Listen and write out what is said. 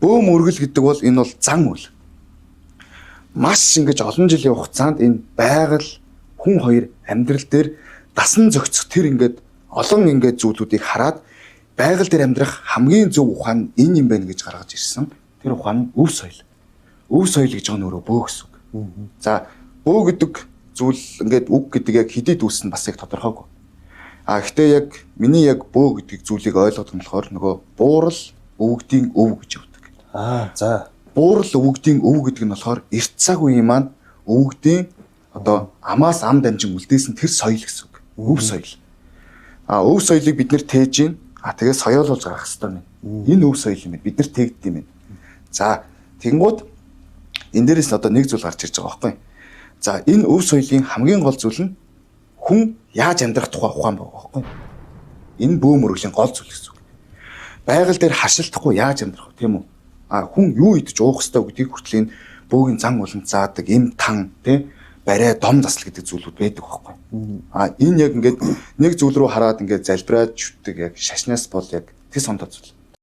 Бөөм үргэл гэдэг бол энэ бол зан үйл. Маш ингэж олон жилийн хугацаанд энэ байгаль хүн хоёр амьдрал дээр дасан зохицох тэр ингээд олон ингээд зүйлүүдийг хараад байгаль дээр амьдрах хамгийн зөв ухаан энэ юм байна гэж гаргаж ирсэн. Тэр ухаан нь өв соёл. Өв соёл гэж байгаа нь өөрөө бөө гэсэн үг. За бөө гэдэг зүйл ингээд үг гэдэг яг хэдий дүүсэн бас яг тодорхойгүй. Гэхдээ яг миний яг бөө гэдэг зүйлийг ойлгох юм болохоор нөгөө буурал өвгдийн өв гэж явдаг. За. Буурал өвгдийн өв гэдэг нь болохоор эрт цаг үеийн маань өвгдийн одоо амаас ам дамжин үлдээсэн тэр соёл гэсэн үг. Өв соёл. Өв соёлыг бид нэр тээж гин. Тэгээ соёолуулж гаргах хэрэгтэй юм. Энэ өв соёл юм. Бид нар тэгдэв юм. За тэгэнгუთ энэ дээрээс одоо нэг зүйл гарч ирж байгаа байхгүй. За энэ өв соёлын хамгийн гол зүйл нь хүн яаж амьдрах тухай ухаан байгаа байхгүй. Энэ бөөм өргөлийн гол зүйл гэсэн үг. Байгаль дээр харшилтахгүй яаж амьдрах вэ тийм үү? Хүн юу идэж уух ёстой гэдгийг хүртэл энэ бөөгийн зан уланд заадаг эм тан тий барай дом засал гэдэг зүйлүүд байдаг байхгүй. Энэ яг ингээд нэг зүйл рүү хараад ингээд залбираад шүтдэг яг шашнаас бол яг тэс ондоо зүйл.